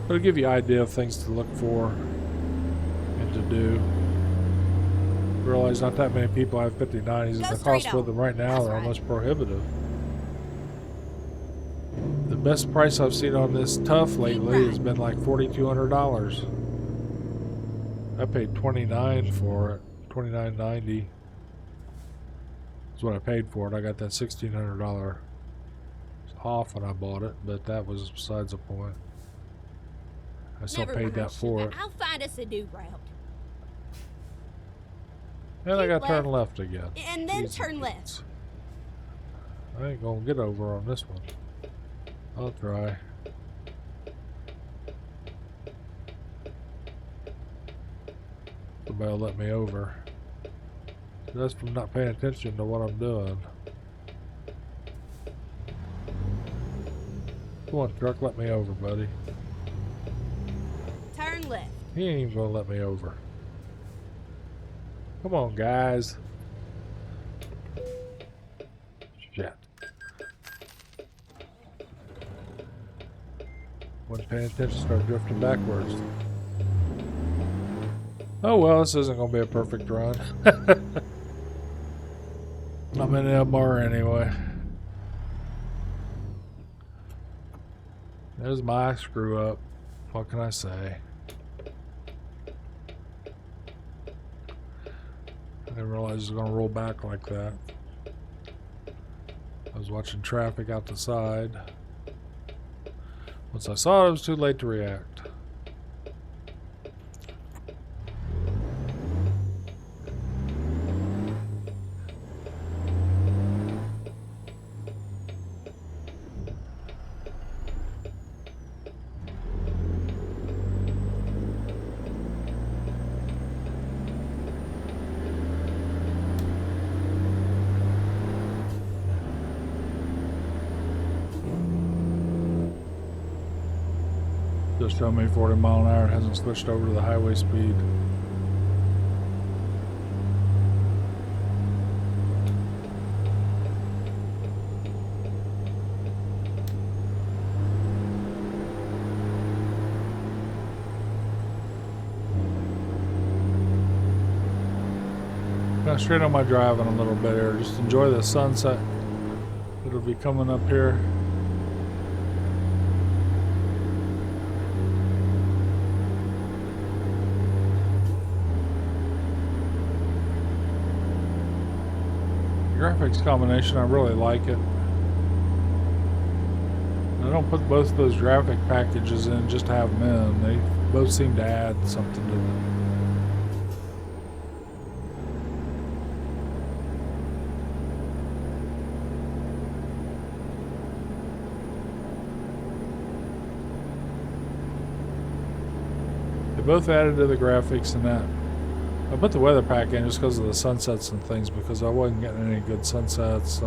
but it'll give you an idea of things to look for and to do. I realize not that many people have 5090s, and the cost for them right now are almost prohibitive. The best price I've seen on this TUF lately has been like $4,200. I paid $29 for it, $29.90. What I paid for it. I got that $1,600 off when I bought it, but that was besides the point. I still paid that for it. I'll find us a new route. And I got turn left again. And then turn left. I ain't gonna get over on this one. I'll try. Somebody'll let me over. That's from not paying attention to what I'm doing. Come on, truck, let me over, buddy. Turn left. He ain't even gonna let me over. Come on, guys. Shit. Wasn't paying attention, started drifting backwards. Oh well, this isn't gonna be a perfect run. I'm in MR anyway. There's my screw up. What can I say? I didn't realize it was going to roll back like that. I was watching traffic out the side. Once I saw it, it was too late to react. Just told me 40 mile an hour, hasn't switched over to the highway speed. Now straight on my driving a little bit here, just enjoy the sunset. It'll be coming up here. Graphics combination, I really like it. I don't put both of those graphic packages in just to have them in. They both seem to add something to them. They both added to the graphics and that. I put the weather pack in just because of the sunsets and things, because I wasn't getting any good sunsets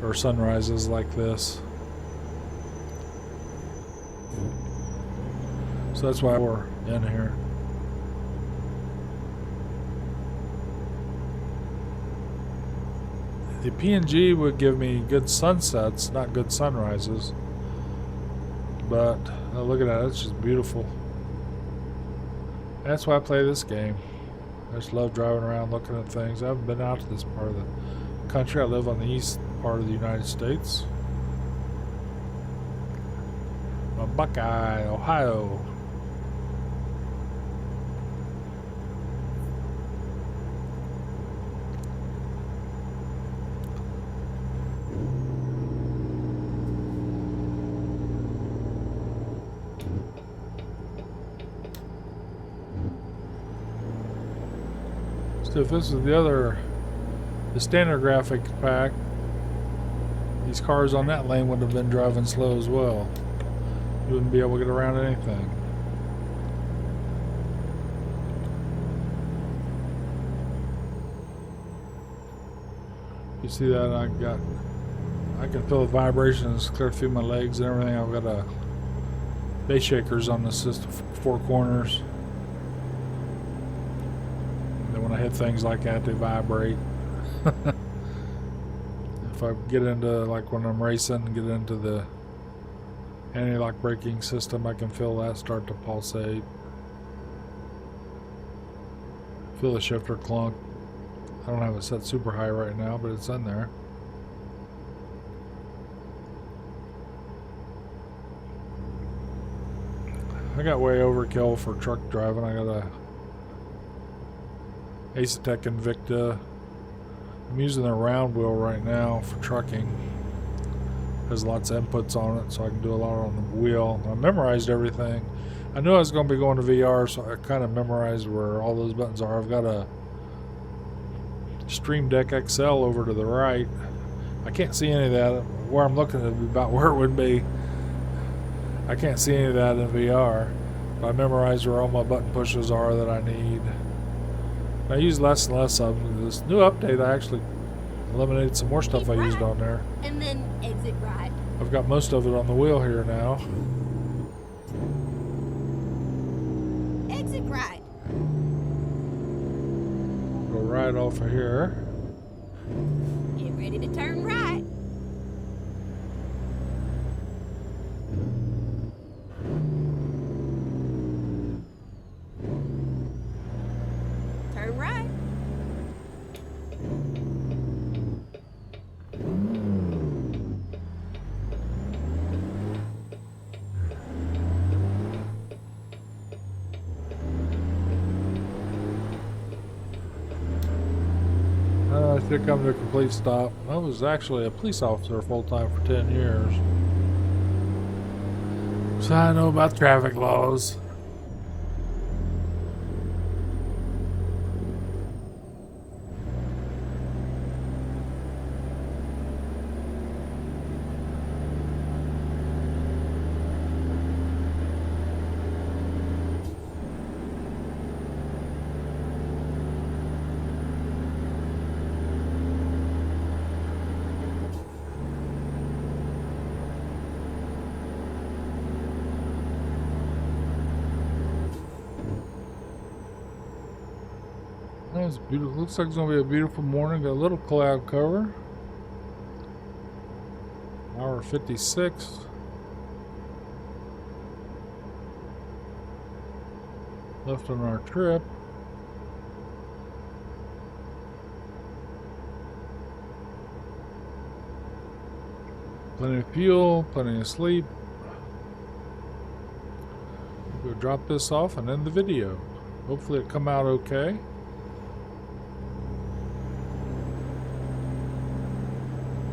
or sunrises like this. So that's why we're in here. The PNG would give me good sunsets, not good sunrises. But look at that, it's just beautiful. That's why I play this game. I just love driving around looking at things. I haven't been out to this part of the country. I live on the east part of the United States. Buckeye, Ohio. So if this is the standard graphics pack, these cars on that lane would have been driving slow as well. You wouldn't be able to get around anything. You see that I can feel the vibrations clear through my legs and everything. I've got bass shakers on the system, 4 corners. When I hit things like that, they vibrate. If I get into, like when I'm racing, get into the anti-lock braking system, I can feel that start to pulsate. Feel the shifter clunk. I don't have it set super high right now, but it's in there. I got way overkill for truck driving. I got a Asetek Invicta. I'm using a round wheel right now for trucking. Has lots of inputs on it, so I can do a lot on the wheel. I memorized everything. I knew I was going to be going to VR, so I kind of memorized where all those buttons are. I've got a Streamdeck XL over to the right. I can't see any of that. Where I'm looking at about where it would be. I can't see any of that in VR. But I memorized where all my button pushes are that I need. I use less and less of them. This new update, I actually eliminated some more stuff I used on there. And then exit right. I've got most of it on the wheel here now. Exit right. Go right off of here. Get ready to turn right. Turn right. life did come to a complete stop. I was actually a police officer full-time for 10 years. So I know about traffic laws. That's beautiful. Looks like it's gonna be a beautiful morning. Got a little cloud cover. Hour 56. Left on our trip. Plenty of fuel, plenty of sleep. We'll drop this off and end the video. Hopefully it come out okay.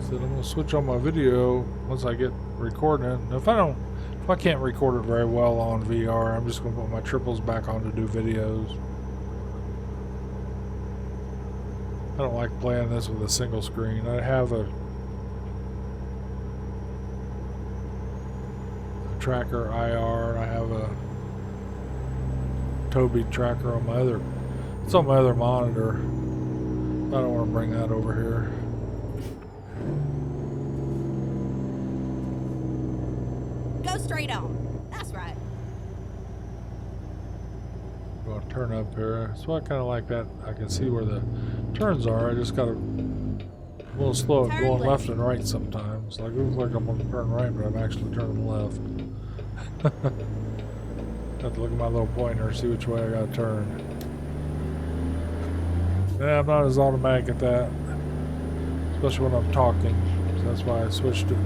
So I'm gonna switch on my video once I get recording. If I can't record it very well on VR, I'm just gonna put my triples back on to do videos. I don't like playing this with a single screen. I have a tracker IR. I have a Tobii tracker on my other. It's on my other monitor. I don't want to bring that over here. Go straight on. That's right. I'm going to turn up here. So I kind of like that. I can see where the turns are. I just got to a little slow at going left and right sometimes. Like it looks like I'm going to turn right, but I'm actually turning left. Have to look at my little pointer, see which way I gotta turn. Yeah, I'm not as automatic at that, especially when I'm talking. So that's why I switched it.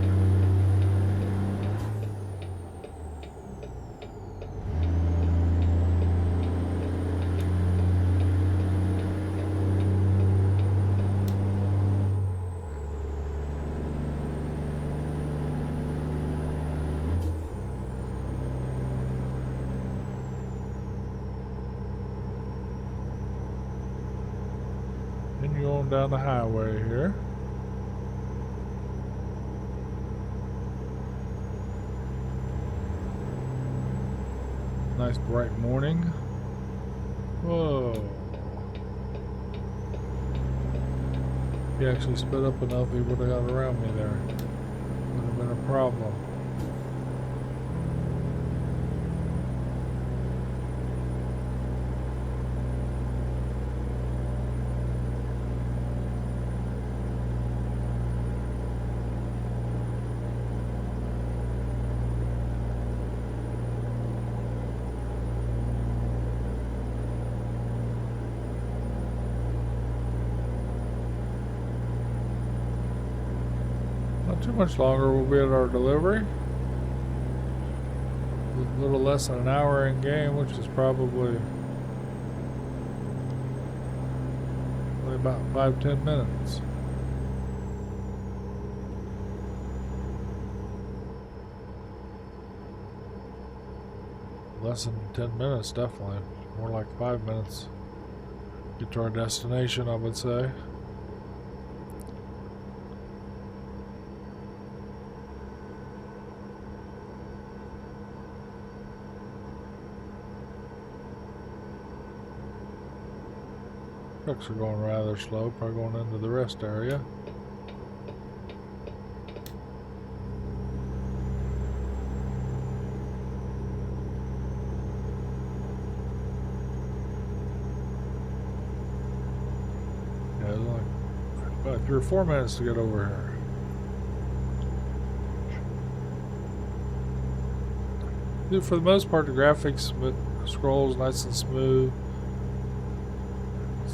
Going down the highway here. Nice bright morning. Whoa. He actually sped up enough, he would have got around me there. Would have been a problem. Too much longer, we'll be at our delivery. A little less than an hour in game, which is probably about 5-10 minutes. Less than 10 minutes, definitely. More like 5 minutes. Get to our destination, I would say. Trucks are going rather slow, probably going into the rest area. Yeah, it's like about 3 or 4 minutes to get over here. Dude, for the most part, the graphics scrolls nice and smooth.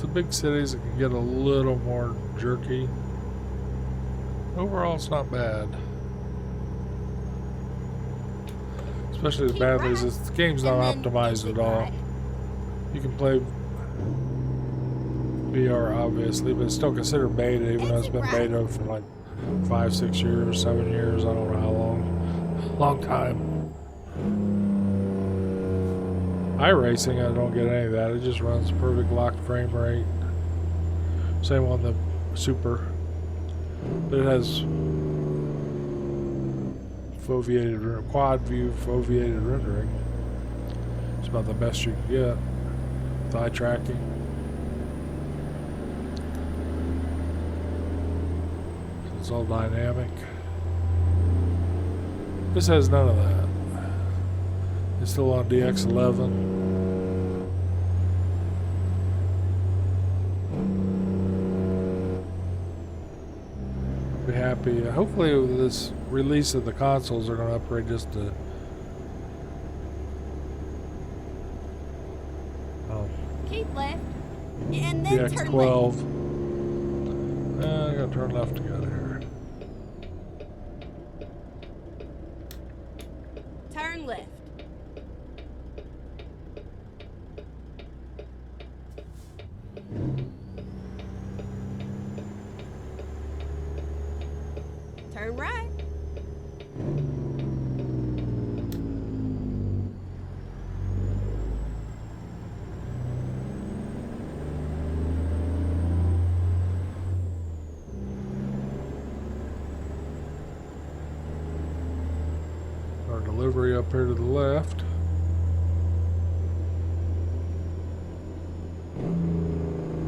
The big cities, it can get a little more jerky. Overall, it's not bad. Especially as badly as the game's not optimized at all. You can play VR, obviously, but it's still considered beta, even though it's been beta for like 5, 6 years, 7 years. I don't know how long. Long time. iRacing, I don't get any of that. It just runs perfect locked frame rate. Same on the Super. But it has foveated, quad view foveated rendering. It's about the best you can get. With eye tracking. It's all dynamic. This has none of that. It's still on DX11. Be happy. Hopefully with this release of the consoles, they're going to upgrade just to keep left and then turn DX12. left. I got to turn left to get here. Turn left. Turn right. Our delivery up here to the left.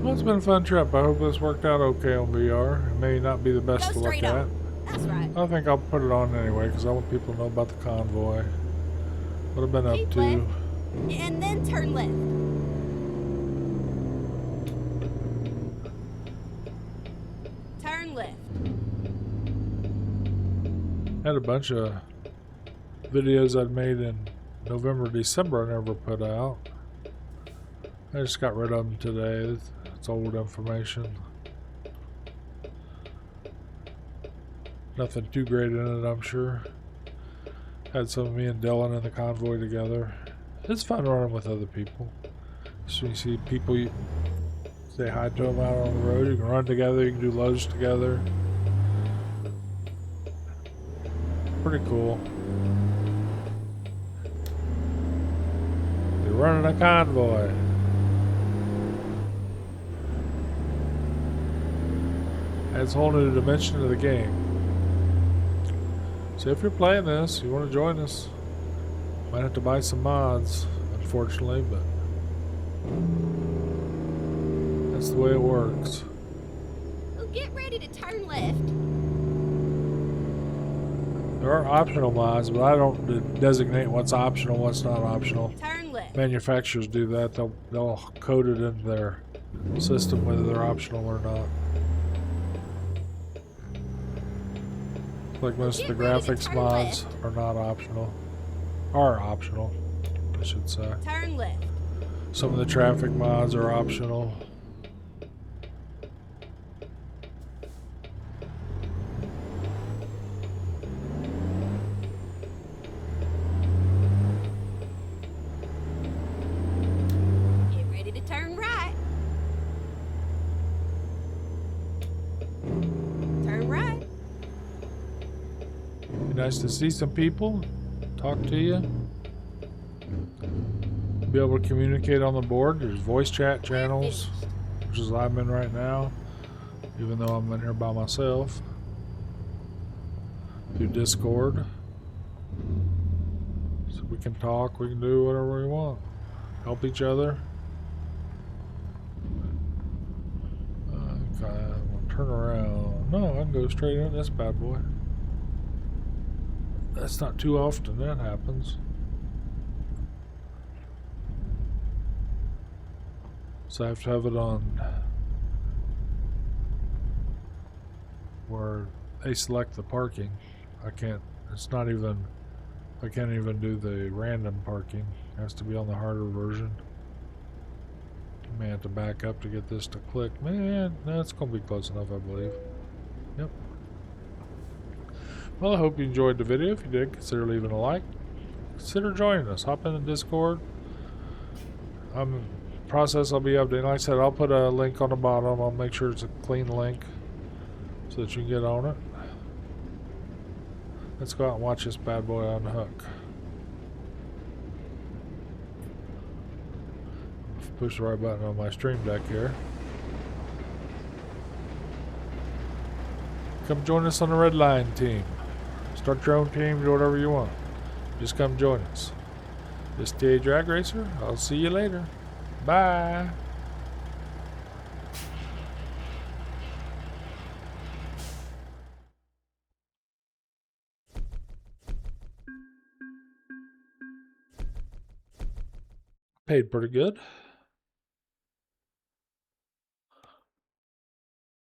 Well, it's been a fun trip. I hope this worked out okay on VR. It may not be the best Go to look straight at. on. That's right. I think I'll put it on anyway because I want people to know about the convoy. What I've been up Keep to. left and then turn left. Turn left. Had a bunch of videos I'd made in November, December I never put out. I just got rid of them today. It's old information. Nothing too great in it, I'm sure. Had some of me and Dylan in the convoy together. It's fun running with other people. So you see people, you say hi to them out on the road. You can run together, you can do loads together. Pretty cool. You're running a convoy. Adds a whole new dimension to the game. So if you're playing this, you want to join us, might have to buy some mods, unfortunately, but that's the way it works. Oh, get ready to turn left. There are optional mods, but I don't designate what's optional, what's not optional. Turn left. Manufacturers do that. They'll code it in their system whether they're optional or not. Like most of the graphics mods are not optional. Are optional, I should say. Turn left. Some of the traffic mods are optional. Get ready to turn right. Turn right. Be nice to see some people, talk to you, be able to communicate on the board. There's voice chat channels, which is I'm in right now, even though I'm in here by myself. Through Discord, so we can talk, we can do whatever we want, help each other. Okay, I'm gonna turn around. No, I can go straight in this bad boy. That's not too often that happens. So I have to have it on where they select the parking. I can't, it's not even, I can't even do the random parking. It has to be on the harder version. You may have to back up to get this to click. Man, no, it's going to be close enough, I believe. Yep. Well, I hope you enjoyed the video. If you did, consider leaving a like. Consider joining us. Hop in the Discord. I'm process I'll be updating. Like I said, I'll put a link on the bottom. I'll make sure it's a clean link so that you can get on it. Let's go out and watch this bad boy on the hook. Push the right button on my Streamdeck here. Come join us on the Red Line team. Start your own team, do whatever you want. Just come join us. This is TA Drag Racer. I'll see you later. Bye. Paid pretty good.